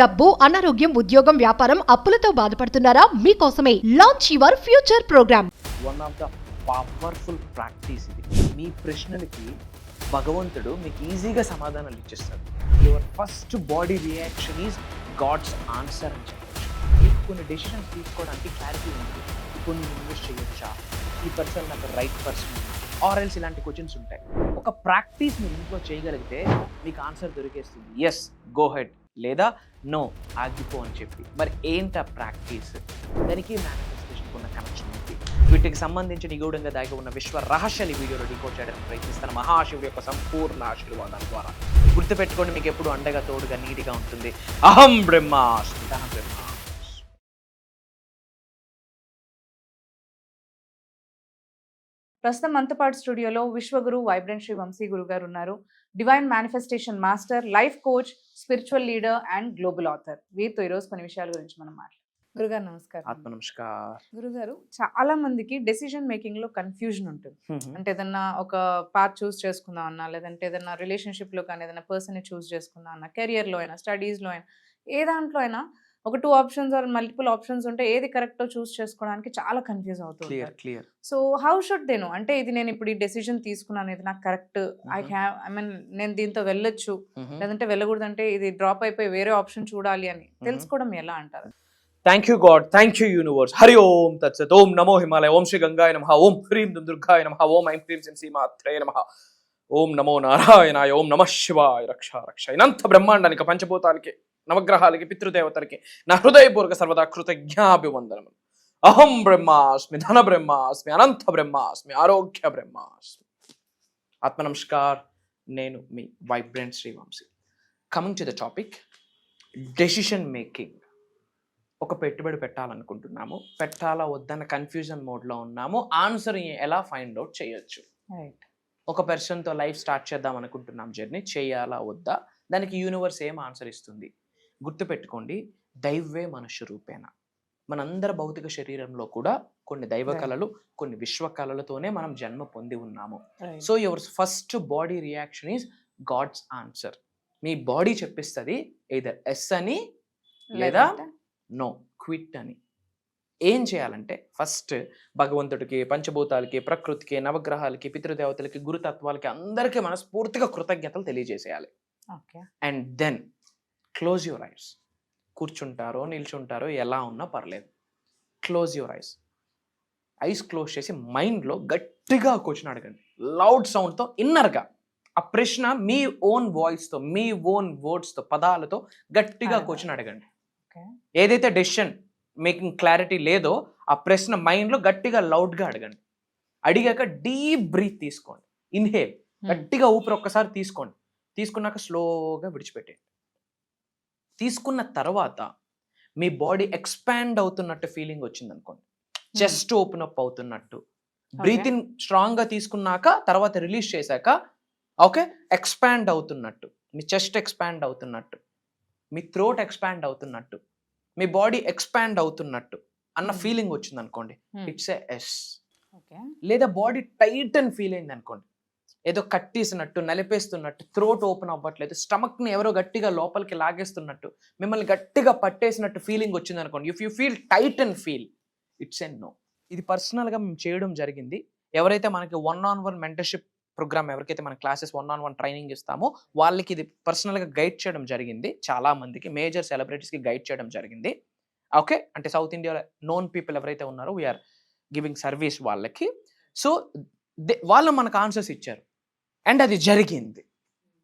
డబ్బు, అనారోగ్యం, ఉద్యోగం, వ్యాపారం, అప్పులతో బాధపడుతున్నారా? మీకోసమే launch your future program. One of the powerful practice ఇది. మీ ప్రశ్నలకి భగవంతుడు మీకు ఈజీగా సమాధానాలు ఇచ్చేస్తాడు. Your first body reaction is God's answer అని చెప్పచ్చు. మీకు కొన్ని డెసిషన్స్ తీసుకోవడానికి క్లారిటీ ఉంది. కొన్ని ఇన్వెస్ట్ చేయొచ్చా, ఈ పర్సన్ నాకు రైట్ పర్సన్, ఆర్ ఎల్స్ ఇలాంటి క్వశ్చన్స్ ఉంటాయి. ఒక ప్రాక్టీస్ మీరు ఇంట్లో చేయగలిగితే మీకు ఆన్సర్ దొరికేస్తుంది. ఎస్, గో హెడ్, లేదా నో, ఆగిపో అని చెప్పి. మరి ఏంటి ఆ ప్రాక్టీస్? దానికి మేనిఫెస్టేషన్కి ఉన్న కనెక్షన్ ఏంటి? వీటికి సంబంధించి నిగూఢంగా దాగి ఉన్న విశ్వ రహస్యాలు ఈ వీడియోలో డీకోడ్ చేయడానికి ప్రయత్నిస్తాను మహాశివుడి యొక్క సంపూర్ణ ఆశీర్వాదాల ద్వారా. గుర్తుపెట్టుకోండి, మీకు ఎప్పుడు అండగా తోడుగా నీటిగా ఉంటుంది. అహం బ్రహ్మాస్మి, అహం బ్రహ్మాస్మి. ప్రస్తుతం మంతపాడు స్టూడియోలో విశ్వగురు వైబ్రెంట్ శ్రీ వంశీ గురు గారు ఉన్నారు. Divine manifestation master, life coach, spiritual leader and global author. వీరితో ఈరోజు కొన్ని విషయాల గురించి మనం మాట్లాడాలి. గురుగారు నమస్కారం. ఆత్మ నమస్కారం. గురుగారు, చాలా మందికి డెసిషన్ మేకింగ్ లో కన్ఫ్యూజన్ ఉంటుంది. అంటే ఏదన్నా ఒక పాత్ చూస్ చేసుకుందాం అన్నా, లేదంటే ఏదన్నా రిలేషన్షిప్ లో కానీ ఏదైనా పర్సన్ ని చూస్ చేసుకుందాం అన్నా, కెరియర్ లో అయినా, స్టడీస్ లో అయినా, ఏ దాంట్లో అయినా ఒక 2 ఆప్షన్స్ ఆర్ మల్టిపుల్ ఆప్షన్స్ ఉంటే ఏది కరెక్టో చూస్ చేసుకోవడానికి చాలా కన్ఫ్యూజ్ అవుతుంది. Clear. So how should they know? అంటే ఇది నేను ఇప్పుడు ఈ డెసిషన్ తీసుకున్నాను, ఇది నాకు కరెక్ట్, ఐ మీన్ నేను దీంతో వెళ్ళొచ్చు, లేదంటే వెళ్ళకూడదు, అంటే ఇది డ్రాప్ అయిపోయి వేరే ఆప్షన్ చూడాలి అని తెలుసుకోవడం ఎలా అంటారు? Thank you God, thank you universe. Hari ఓం తత్సత్. ఓం నమో హిమాలయ, ఓం శ్రీ గంగాయ నమః, ఓం హ్రీం దుర్గాయ నమః, ఓం ఐం హ్రీం శ్రీ మాత్రే నమః, ఓం నమో నారాయణాయ, ఓం నమః శివాయ. రక్ష రక్ష. ఇనంత బ్రహ్మాండానికి, పంచభూతాలకి, నవగ్రహాలకి, పితృదేవతలకి నా హృదయపూర్వక సర్వదా కృతజ్ఞాభివందనములు. అహం బ్రహ్మాస్మి, ధన బ్రహ్మాస్మి, అనంత బ్రహ్మాస్మి, ఆరోగ్య బ్రహ్మాస్మి. ఆత్మ నమస్కార్. నేను మీ vibrant Shri Vamsi. Coming to the topic, decision making. ఒక పెట్టుబడి పెట్టాలనుకుంటున్నాము, పెట్టాలా వద్దన్న కన్ఫ్యూజన్ మోడ్లో ఉన్నాము. ఆన్సర్ ఎలా ఫైండ్ అవుట్ చేయొచ్చు? ఒక పర్సన్తో లైఫ్ స్టార్ట్ చేద్దాం అనుకుంటున్నాం, జర్నీ చేయాలా వద్దా, దానికి యూనివర్స్ ఏం ఆన్సర్ ఇస్తుంది? గుర్తుపెట్టుకోండి, దైవే మనుష్య రూపేణ. మనందరి భౌతిక శరీరంలో కూడా కొన్ని దైవ కళలు, కొన్ని విశ్వ కళలతోనే మనం జన్మ పొంది ఉన్నాము. So your first body reaction is God's answer. మీ బాడీ చెప్పిస్తుంది ఎయిదర్ ఎస్ అని లేదా నో, క్విట్ అని. ఏం చేయాలంటే ఫస్ట్ భగవంతుడికి, పంచభూతాలకి, ప్రకృతికి, నవగ్రహాలకి, పితృదేవతలకి, గురుతత్వాలకి అందరికీ మనస్ఫూర్తిగా కృతజ్ఞతలు తెలియజేసేయాలి. And then close your eyes. కూర్చుంటారో నిల్చుంటారో ఎలా ఉన్నా పర్లేదు, close your eyes. Eyes close చేసి మైండ్లో గట్టిగా క్వశ్చన్ అడగండి, లౌడ్ సౌండ్తో, ఇన్నర్గా. ఆ ప్రశ్న మీ ఓన్ వాయిస్తో, మీ ఓన్ వర్డ్స్తో, పదాలతో గట్టిగా క్వశ్చన్ అడగండి. ఏదైతే డెసిషన్ మేకింగ్ క్లారిటీ లేదో ఆ ప్రశ్న మైండ్లో గట్టిగా లౌడ్గా అడగండి. అడిగాక డీప్ బ్రీత్ తీసుకోండి. ఇన్హేల్, గట్టిగా ఊపిరి ఒక్కసారి తీసుకోండి. తీసుకున్నాక స్లోగా విడిచిపెట్టండి. తీసుకున్న తర్వాత మీ బాడీ ఎక్స్పాండ్ అవుతున్నట్టు ఫీలింగ్ వచ్చింది అనుకోండి, చెస్ట్ ఓపెన్ అప్ అవుతున్నట్టు. బ్రీత్ ఇన్ స్ట్రాంగ్గా తీసుకున్నాక తర్వాత రిలీజ్ చేశాక ఓకే, ఎక్స్పాండ్ అవుతున్నట్టు, మీ చెస్ట్ ఎక్స్పాండ్ అవుతున్నట్టు, మీ థ్రోట్ ఎక్స్పాండ్ అవుతున్నట్టు, మీ బాడీ ఎక్స్పాండ్ అవుతున్నట్టు అన్న ఫీలింగ్ వచ్చింది అనుకోండి, ఇట్స్ ఏ ఎస్. లేదా బాడీ టైట్ అని ఫీల్ అయింది అనుకోండి, ఏదో కట్టేసినట్టు, నలిపేస్తున్నట్టు, థ్రోట్ ఓపెన్ అవ్వట్లేదు, స్టమక్ని ఎవరో గట్టిగా లోపలికి లాగేస్తున్నట్టు, మిమ్మల్ని గట్టిగా పట్టేసినట్టు ఫీలింగ్ వచ్చింది అనుకోండి, if you feel tight and feel, it's a no. ఇది పర్సనల్గా మేము చేయడం జరిగింది. ఎవరైతే మనకి 1-on-1 మెంటర్షిప్ ప్రోగ్రామ్, ఎవరికైతే మన క్లాసెస్ 1-on-1 ట్రైనింగ్ ఇస్తామో వాళ్ళకి ఇది పర్సనల్గా గైడ్ చేయడం జరిగింది. చాలా మందికి, మేజర్ సెలబ్రిటీస్కి గైడ్ చేయడం జరిగింది. ఓకే, అంటే సౌత్ ఇండియాలో నోన్ పీపుల్ ఎవరైతే ఉన్నారో వీఆర్ గివింగ్ సర్వీస్ వాళ్ళకి. సో వాళ్ళు మనకు ఆన్సర్స్ ఇచ్చారు అండ్ అది జరిగింది.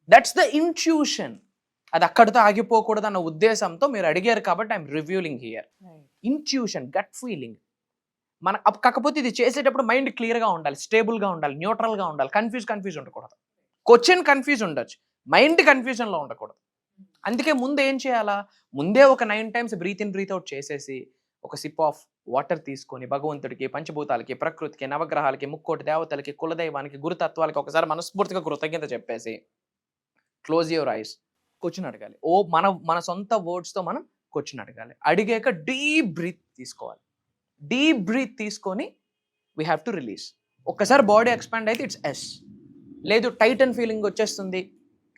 That's the intuition. అది అక్కడితో ఆగిపోకూడదు అన్న ఉద్దేశంతో మీరు అడిగారు కాబట్టి I'm revealing here. Intuition, gut feeling. కాకపోతే ఇది చేసేటప్పుడు మైండ్ క్లియర్గా ఉండాలి, స్టేబుల్గా ఉండాలి, న్యూట్రల్గా ఉండాలి. కన్ఫ్యూజ్ ఉండకూడదు. క్వశ్చన్ కన్ఫ్యూజ్ ఉండొచ్చు, మైండ్ కన్ఫ్యూజన్లో ఉండకూడదు. అందుకే ముందు ఏం చేయాలా, ముందే ఒక 9 times breathe in breathe out చేసేసి ఒక సిప్ ఆఫ్ వాటర్ తీసుకొని భగవంతుడికి, పంచభూతాలకి, ప్రకృతికి, నవగ్రహాలకి, ముక్కోటి దేవతలకి, కులదైవానికి, గురుతత్వాలకి ఒకసారి మనస్ఫూర్తిగా కృతజ్ఞత చెప్పేసి క్లోజ్ యువర్ ఐస్, క్వశ్చన్ అడగాలి. మన సొంత వర్డ్స్తో మనం క్వశ్చన్ అడగాలి. అడిగాక డీప్ బ్రీత్ తీసుకోవాలి. డీప్ బ్రీత్ తీసుకొని వీ హ్యావ్ టు రిలీజ్. ఒక్కసారి బాడీ ఎక్స్పాండ్ అయితే ఇట్స్ ఎస్. లేదు టైట్ అండ్ ఫీలింగ్ వచ్చేస్తుంది,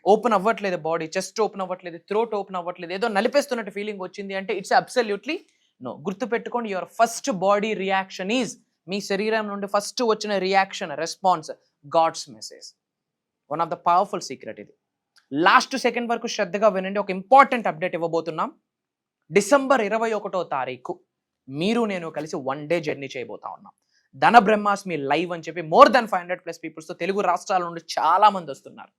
ఓపెన్ అవ్వట్లేదు, బాడీ చెస్ట్ ఓపెన్ అవ్వట్లేదు, థ్రోట్ ఓపెన్ అవ్వట్లేదు, ఏదో నలిపేస్తున్నట్టు ఫీలింగ్ వచ్చింది అంటే ఇట్స్ అబ్సల్యూట్లీ నో. గుర్తుపెట్టుకోండి, your first body reaction is, మీ శరీరం నుండి ఫస్ట్ వచ్చిన reaction, response God's message. One of the powerful secret ఇది. లాస్ట్ సెకండ్ వరకు శ్రద్ధగా వినండి. ఒక ఇంపార్టెంట్ అప్డేట్ ఇవ్వబోతున్నాం. డిసెంబర్ 21వ తారీఖు మీరు నేను కలిసి 1 డే జర్నీ చేయబోతా ఉన్నాం. ధన బ్రహ్మాస్మి లైవ్ అని చెప్పి మోర్ దాన్ 500+ పీపుల్స్తో తెలుగు రాష్ట్రాల నుండి చాలా మంది వస్తున్నారు.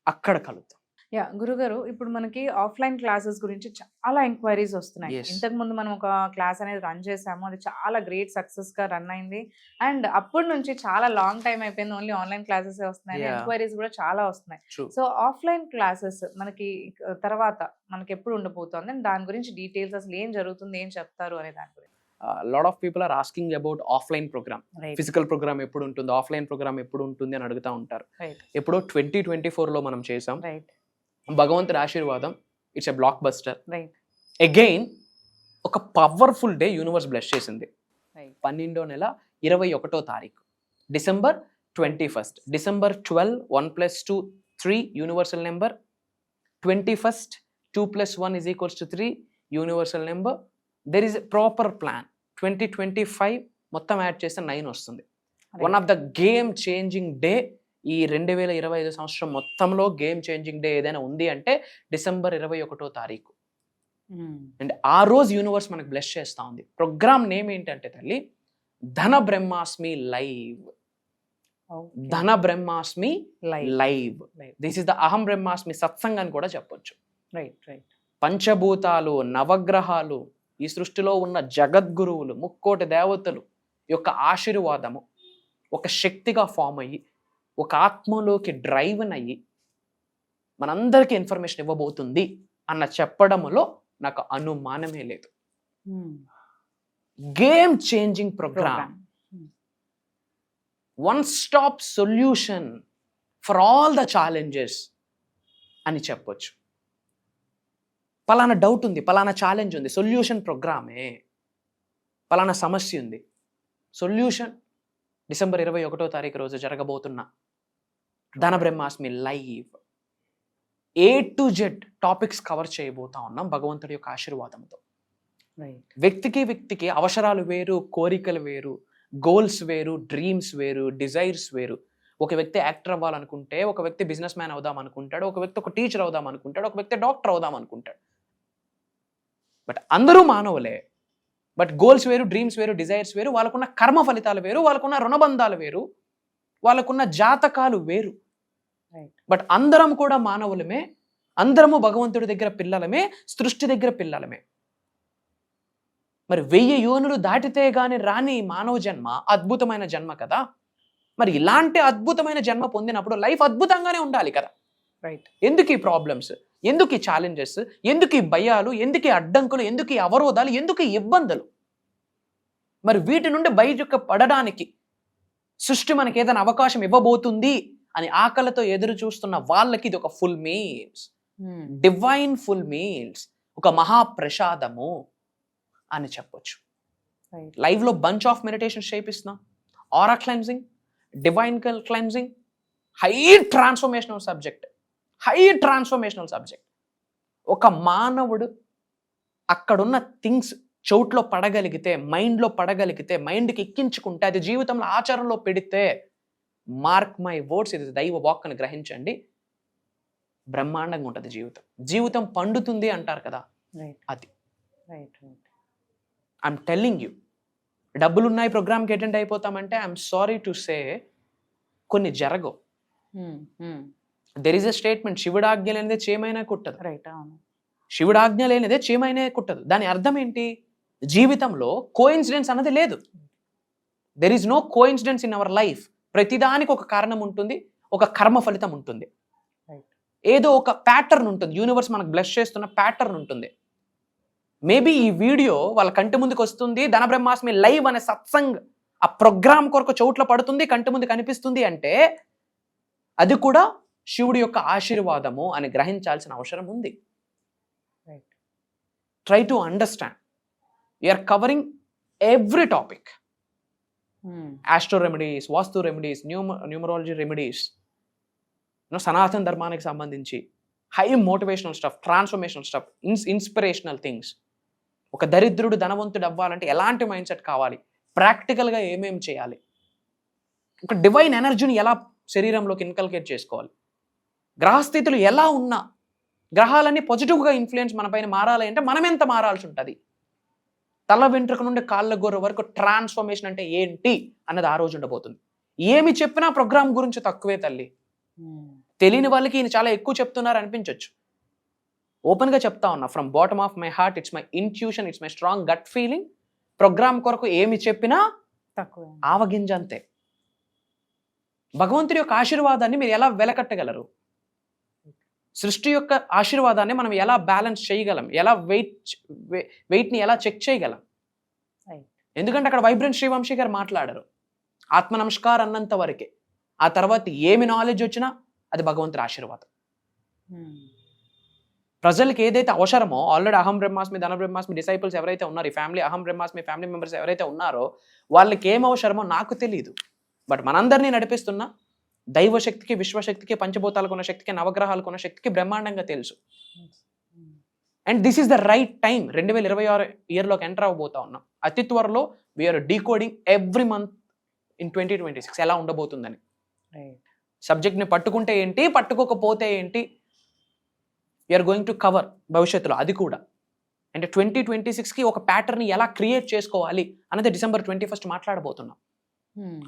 అక్కడ కలుద్దాం. యా గురుగారు, ఇప్పుడు మనకి ఆఫ్లైన్ క్లాసెస్ గురించి చాలా ఎంక్వైరీస్ వస్తున్నాయి. Yes. ఇంతకు ముందు మనం ఒక క్లాస్ అనేది రన్ చేసాము, అది చాలా గ్రేట్ సక్సెస్ గా రన్ అయింది. అండ్ అప్పటి నుంచి చాలా లాంగ్ టైం అయిపోయింది, ఓన్లీ ఆన్లైన్ క్లాసెస్ వస్తున్నాయి, Yeah. ఎంక్వైరీస్ కూడా చాలా వస్తున్నాయి. True. సో ఆఫ్లైన్ క్లాసెస్ మనకి తర్వాత మనకి ఎప్పుడు ఉండబోతోంది, అండ్ దాని గురించి డీటెయిల్స్, అసలు ఏం జరుగుతుంది, ఏం చెప్తారు అనే దాని గురించి. Lot of people are asking about offline program. Physical program ఎప్పుడు ఉంటుంది, ఆఫ్లైన్ ప్రోగ్రామ్ ఎప్పుడు ఉంటుంది అని అడుగుతూ ఉంటారు. ఎప్పుడో 2024లో మనం చేసాం. భగవంతుడి ఆశీర్వాదం, it's a block buster. Again ఒక పవర్ఫుల్ డే యూనివర్స్ బ్లెస్ చేసింది. 12వ నెల 21వ తారీఖు December 21st. December 12 1 + 2 3 universal number. 21st 2 + 1 = 3 universal number. There is a proper plan. 2025 మొత్తం యాడ్ చేస్తే 9 వస్తుంది. One of the game changing day ఈ 2025 సంవత్సరం మొత్తంలో గేమ్ చేంజింగ్ డే ఏదైనా ఉంది అంటే డిసెంబర్ 21వ తారీఖు. అండ్ ఆ రోజు యూనివర్స్ మనకు బ్లెస్ చేస్తూ ఉంది. ప్రోగ్రామ్ నేమ్ ఏంటంటే తల్లి, ధన బ్రహ్మాస్మి లైవ్. ధన బ్రహ్మాస్మి లైవ్. దిస్ ఇస్ ద అహం బ్రహ్మాస్మి సత్సంగ్ అని కూడా చెప్పొచ్చు. పంచభూతాలు, నవగ్రహాలు, ఈ సృష్టిలో ఉన్న జగద్గురువులు, ముక్కోటి దేవతలు యొక్క ఆశీర్వాదము ఒక శక్తిగా ఫామ్ అయ్యి, ఒక ఆత్మలోకి డ్రైవ్ అయ్యి మనందరికీ ఇన్ఫర్మేషన్ ఇవ్వబోతుంది అన్న చెప్పడంలో నాకు అనుమానమే లేదు. Game changing program, one stop solution for all the challenges అని చెప్పొచ్చు. పలానా డౌట్ ఉంది, పలానా ఛాలెంజ్ ఉంది, సొల్యూషన్ ప్రోగ్రామే. పలానా సమస్య ఉంది, సొల్యూషన్ డిసెంబర్ 21వ తారీఖు రోజు జరగబోతున్న ధన బ్రహ్మాస్మి live. A to Z topics cover చేయబోతా ఉన్నాం భగవంతుడి యొక్క ఆశీర్వాదంతో. వ్యక్తికి అవసరాలు వేరు, కోరికలు వేరు, గోల్స్ వేరు, డ్రీమ్స్ వేరు, డిజైర్స్ వేరు. ఒక వ్యక్తి యాక్టర్ అవ్వాలనుకుంటే, ఒక వ్యక్తి బిజినెస్ మ్యాన్ అవుదాం అనుకుంటాడు, ఒక వ్యక్తి ఒక టీచర్ అవుదాం అనుకుంటాడు, ఒక వ్యక్తి డాక్టర్ అవుదాం అనుకుంటాడు. బట్ అందరూ మానవులే. బట్ గోల్స్ వేరు, డ్రీమ్స్ వేరు, డిజైర్స్ వేరు, వాళ్ళకున్న కర్మ ఫలితాలు వేరు, వాళ్ళకున్న రుణబంధాలు వేరు, వాళ్ళకున్న జాతకాలు వేరు. బట్ అందరం కూడా మానవులమే, అందరము భగవంతుడి దగ్గర పిల్లలమే, సృష్టి దగ్గర పిల్లలమే. మరి 1000 యోనులు దాటితే గాని రాని మానవ జన్మ అద్భుతమైన జన్మ కదా. మరి ఇలాంటి అద్భుతమైన జన్మ పొందినప్పుడు లైఫ్ అద్భుతంగానే ఉండాలి కదా. ఎందుకు ఈ ప్రాబ్లమ్స్, ఎందుకు ఈ ఛాలెంజెస్, ఎందుకు ఈ భయాలు, ఎందుకు ఈ అడ్డంకులు, ఎందుకు ఈ అవరోధాలు, ఎందుకు ఈ ఇబ్బందులు? మరి వీటి నుండి బయటకు పడడానికి సృష్టి మనకి ఏదైనా అవకాశం ఇవ్వబోతుంది అని ఆకలితో ఎదురు చూస్తున్న వాళ్ళకి ఇది ఒక full meals, divine full meals, ఒక మహాప్రసాదము అని చెప్పొచ్చు. లైవ్ లో బంచ్ ఆఫ్ మెడిటేషన్ చేపిస్తున్నాం, aura cleansing, divine cleansing, high transformational subject. ఒక మానవుడు అక్కడున్న థింగ్స్ చౌట్లో పడగలిగితే, మైండ్లో పడగలిగితే, మైండ్కి ఎక్కించుకుంటే, అది జీవితంలో ఆచరణలో పెడితే, మార్క్ మై వర్డ్స్, ఇది దైవ వాక్ అని గ్రహించండి, బ్రహ్మాండంగా ఉంటుంది జీవితం. జీవితం పండుతుంది అంటారు కదా, అది. I'm telling you. డబ్బులు ఉన్నాయి, ప్రోగ్రామ్కి అటెండ్ అయిపోతామంటే ఐఎమ్ సారీ టు సే కొన్ని జరగవు. దెర్ ఈస్ ఎ స్టేట్మెంట్, శివుడాజ్ఞ లేనిదే చేమైనా కుట్టదు. శివుడాజ్ఞ లేనిదే చేమైనా కుట్టదు. దాని అర్థం ఏంటి? జీవితంలో కోఇన్సిడెన్స్ అన్నది లేదు. There is no coincidence in our life. ప్రతిదానికి ఒక కారణం ఉంటుంది, ఒక కర్మ ఫలితం ఉంటుంది, ఏదో ఒక ప్యాటర్న్ ఉంటుంది. యూనివర్స్ మనకు బ్లెస్ చేస్తున్న ప్యాటర్న్ ఉంటుంది. మేబీ ఈ వీడియో వాళ్ళ కంటి ముందుకు వస్తుంది, ధన బ్రహ్మాస్మి లైవ్ అనే సత్సంగ్ ఆ ప్రోగ్రామ్ కొరకు చోట్ల పడుతుంది, కంటి ముందు కనిపిస్తుంది అంటే అది కూడా శివుడి యొక్క ఆశీర్వాదము అని గ్రహించాల్సిన అవసరం ఉంది. Try to understand. You're covering every topic. Astro remedies, vastu remedies, numerology remedies, సనాతన ధర్మానికి సంబంధించి high motivational stuff, transformational stuff, inspirational things. ఒక దరిద్రుడు ధనవంతుడు అవ్వాలంటే ఎలాంటి మైండ్ సెట్ కావాలి, ప్రాక్టికల్గా ఏమేమి చేయాలి, ఒక డివైన్ ఎనర్జీని ఎలా శరీరంలోకి ఇన్కల్కేట్ చేసుకోవాలి, గ్రహస్థితులు ఎలా ఉన్నా గ్రహాలన్నీ పాజిటివ్గా ఇన్ఫ్లుయెన్స్ మన పైన మారాలి అంటే మనం ఎంత మారాల్సి ఉంటుంది, తల వెంట్రుక నుండి కాళ్ళ గొర్రె వరకు ట్రాన్స్ఫర్మేషన్ అంటే ఏంటి అన్నది ఆ రోజు ఉండబోతుంది. ఏమి చెప్పినా ప్రోగ్రామ్ గురించి తక్కువే తల్లి. తెలియని వాళ్ళకి ఈయన చాలా ఎక్కువ చెప్తున్నారు అనిపించవచ్చు. ఓపెన్గా చెప్తా ఉన్నా, from bottom of my heart, it's my intuition, it's my strong gut feeling. Program కొరకు ఏమి చెప్పినా తక్కువ. ఆవగింజ అంతే. భగవంతుడి యొక్క ఆశీర్వాదాన్ని మీరు ఎలా వెలకట్టగలరు? సృష్టి యొక్క ఆశీర్వాదాన్ని మనం ఎలా బ్యాలెన్స్ చేయగలం, ఎలా వెయిట్ని ఎలా చెక్ చేయగలం? ఎందుకంటే అక్కడ వైబ్రెంట్ శ్రీవంశీ గారు మాట్లాడారు, ఆత్మ నమస్కార్ అన్నంత వరకే. ఆ తర్వాత ఏమి నాలెడ్జ్ వచ్చినా అది భగవంతుడి ఆశీర్వాదం. ప్రజలకి ఏదైతే అవసరమో, ఆల్రెడీ అహం బ్రహ్మాస్మి, ధన బ్రహ్మాస్మి డిసైపుల్స్ ఎవరైతే ఉన్నారో, ఈ ఫ్యామిలీ అహం బ్రహ్మాస్మి ఫ్యామిలీ మెంబర్స్ ఎవరైతే ఉన్నారో వాళ్ళకి ఏం అవసరమో నాకు తెలియదు. బట్ మనందరినీ నడిపిస్తున్న దైవశక్తికి, విశ్వశక్తికి, పంచభూతాలకు ఉన్న శక్తికి, నవగ్రహాలకు ఉన్న శక్తికి బ్రహ్మాండంగా తెలుసు. And this is the right time. 2026 ఇయర్లోకి ఎంటర్ అవ్వబోతా ఉన్నాం. అతి త్వరలో we are decoding every month in 2026 ఎలా ఉండబోతుందని. సబ్జెక్ట్ని పట్టుకుంటే ఏంటి, పట్టుకోకపోతే ఏంటి, వీఆర్ గోయింగ్ టు కవర్ భవిష్యత్తులో అది కూడా. అంటే 2026కి ఒక ప్యాటర్న్ ఎలా క్రియేట్ చేసుకోవాలి అన్నది December 21 మాట్లాడబోతున్నాం.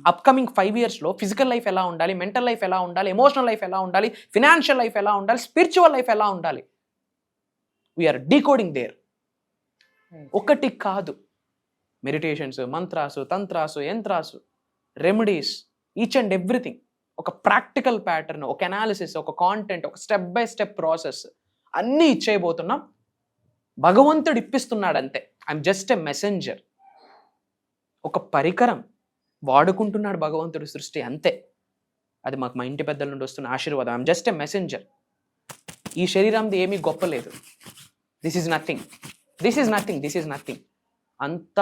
అప్కమింగ్ 5 ఇయర్స్లో ఫిజికల్ లైఫ్ ఎలా ఉండాలి, మెంటల్ లైఫ్ ఎలా ఉండాలి, ఎమోషనల్ లైఫ్ ఎలా ఉండాలి, ఫినాన్షియల్ లైఫ్ ఎలా ఉండాలి, స్పిరిచువల్ లైఫ్ ఎలా ఉండాలి, వీఆర్ డీకోడింగ్ దేర్. ఒకటి కాదు, మెడిటేషన్స్, మంత్రాసు, తంత్రాసు, యంత్రాసు, రెమెడీస్, ఈచ్ అండ్ ఎవ్రీథింగ్. ఒక ప్రాక్టికల్ ప్యాటర్న్, ఒక అనాలిసిస్, ఒక కాంటెంట్, ఒక స్టెప్ బై స్టెప్ ప్రాసెస్ అన్నీ ఇచ్చేయబోతున్నాం. భగవంతుడు ఇప్పిస్తున్నాడు అంతే. ఐఎమ్ జస్ట్ ఎ మెసెంజర్, ఒక పరికరం వాడుకుంటున్నాడు భగవంతుడు సృష్టి అంతే. అది మాకు మా ఇంటి పెద్దల నుండి వస్తున్న ఆశీర్వాదం. I'm just a messenger. ఈ శరీరంది ఏమీ గొప్ప లేదు. This is nothing, this is nothing, this is nothing. అంత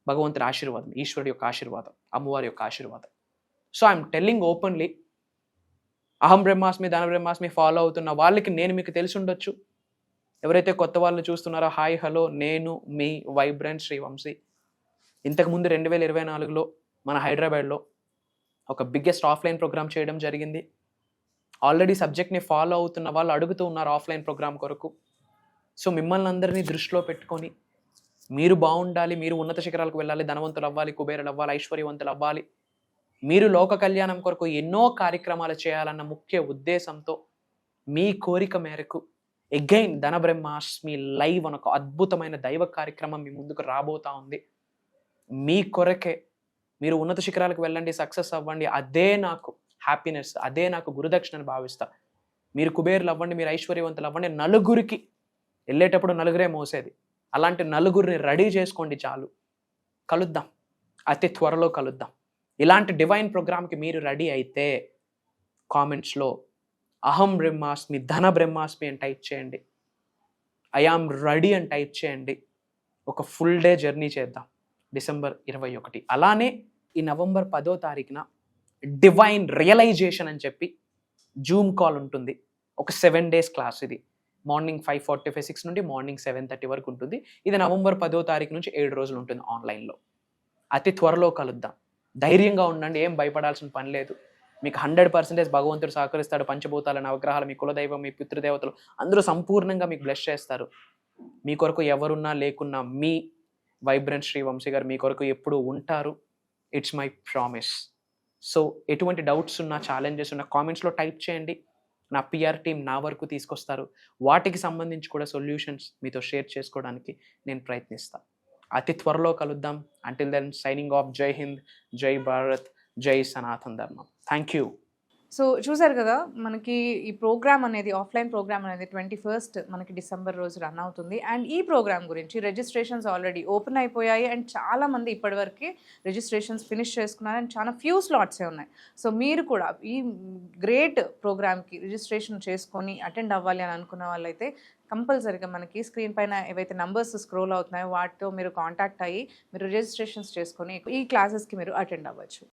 భగవంతుడి ఆశీర్వాదం, ఈశ్వరుడి యొక్క ఆశీర్వాదం, అమ్మవారి యొక్క ఆశీర్వాదం. సో ఐఎమ్ టెల్లింగ్ ఓపెన్లీ, అహం బ్రహ్మాస్మి, ధన బ్రహ్మాస్మి ఫాలో అవుతున్న వాళ్ళకి నేను మీకు తెలిసి ఉండొచ్చు. ఎవరైతే కొత్త వాళ్ళు చూస్తున్నారో, హాయ్ హలో, నేను మీ వైబ్రెంట్ శ్రీవంశీ. ఇంతకుముందు 2024లో మన హైదరాబాద్లో ఒక బిగ్గెస్ట్ ఆఫ్లైన్ ప్రోగ్రామ్ చేయడం జరిగింది. ఆల్రెడీ సబ్జెక్ట్ని ఫాలో అవుతున్న వాళ్ళు అడుగుతూ ఉన్నారు ఆఫ్లైన్ ప్రోగ్రామ్ కొరకు. సో మిమ్మల్ని అందరినీ దృష్టిలో పెట్టుకొని, మీరు బాగుండాలి, మీరు ఉన్నత శిఖరాలకు వెళ్ళాలి, ధనవంతులు అవ్వాలి, కుబేరులు అవ్వాలి, ఐశ్వర్యవంతులు అవ్వాలి, మీరు లోక కళ్యాణం కొరకు ఎన్నో కార్యక్రమాలు చేయాలన్న ముఖ్య ఉద్దేశంతో మీ కోరిక మేరకు అగైన్ ధన బ్రహ్మాస్మి లైవ్ అని ఒక అద్భుతమైన దైవ కార్యక్రమం మీ ముందుకు రాబోతా ఉంది. మీ కొరకే మీరు ఉన్నత శిఖరాలకు వెళ్ళండి, సక్సెస్ అవ్వండి, అదే నాకు హ్యాపీనెస్, అదే నాకు గురుదక్షిణని భావిస్తా. మీరు కుబేరులు అవ్వండి, మీరు ఐశ్వర్యవంతులు అవ్వండి. నలుగురికి వెళ్ళేటప్పుడు నలుగురే మోసేది, అలాంటి నలుగురిని రెడీ చేసుకోండి చాలు. కలుద్దాం, అతి త్వరలో కలుద్దాం. ఇలాంటి డివైన్ ప్రోగ్రామ్కి మీరు రెడీ అయితే కామెంట్స్లో అహం బ్రహ్మాస్మి, ధన బ్రహ్మాస్మి అని టైప్ చేయండి, ఐ ఆమ్ రెడీ అని టైప్ చేయండి. ఒక ఫుల్ డే జర్నీ చేద్దాం December 21. అలానే ఈ November 10వ తారీఖున డివైన్ రియలైజేషన్ అని చెప్పి జూమ్ కాల్ ఉంటుంది. ఒక 7 days క్లాస్. ఇది మార్నింగ్ 5:45, 6 నుండి మార్నింగ్ 7:30 వరకు ఉంటుంది. ఇది November 10వ తారీఖు నుంచి 7 రోజులు ఉంటుంది ఆన్లైన్లో. అతి త్వరలో కలుద్దాం. ధైర్యంగా ఉండండి, ఏం భయపడాల్సిన పని లేదు. మీకు 100% భగవంతుడు సహకరిస్తాడు. పంచభూతాల, నవగ్రహాలు, మీ కులదైవం, మీ పితృదేవతలు అందరూ సంపూర్ణంగా మీకు బ్లెస్ చేస్తారు. మీ కొరకు ఎవరున్నా లేకున్నా మీ వైబ్రెంట్ శ్రీవంశీ గారు మీ కొరకు ఎప్పుడు ఉంటారు. It's my promise. సో ఎటువంటి డౌట్స్ ఉన్నా, ఛాలెంజెస్ ఉన్నా కామెంట్స్లో టైప్ చేయండి. నా పిఆర్ టీం నా వరకు తీసుకొస్తారు. వాటికి సంబంధించి కూడా సొల్యూషన్స్ మీతో షేర్ చేసుకోవడానికి నేను ప్రయత్నిస్తాను. అతి త్వరలో కలుద్దాం. Until then signing off. జై హింద్, జై భారత్, జై సనాతన్ ధర్మం. Thank you. సో చూసారు కదా, మనకి ఈ ప్రోగ్రామ్ అనేది, ఆఫ్లైన్ ప్రోగ్రామ్ అనేది 21st మనకి December రోజు రన్ అవుతుంది. అండ్ ఈ ప్రోగ్రామ్ గురించి రిజిస్ట్రేషన్స్ ఆల్రెడీ ఓపెన్ అయిపోయాయి. అండ్ చాలామంది ఇప్పటివరకు రిజిస్ట్రేషన్స్ ఫినిష్ చేసుకున్నారు. అండ్ చాలా ఫ్యూ స్లాట్సే ఉన్నాయి. సో మీరు కూడా ఈ గ్రేట్ ప్రోగ్రామ్కి రిజిస్ట్రేషన్ చేసుకొని అటెండ్ అవ్వాలి అని అనుకున్న వాళ్ళైతే కంపల్సరీగా మనకి స్క్రీన్ పైన ఏవైతే నంబర్స్ స్క్రోల్ అవుతున్నాయో వాటితో మీరు కాంటాక్ట్ అయ్యి మీరు రిజిస్ట్రేషన్స్ చేసుకొని ఈ క్లాసెస్కి మీరు అటెండ్ అవ్వచ్చు.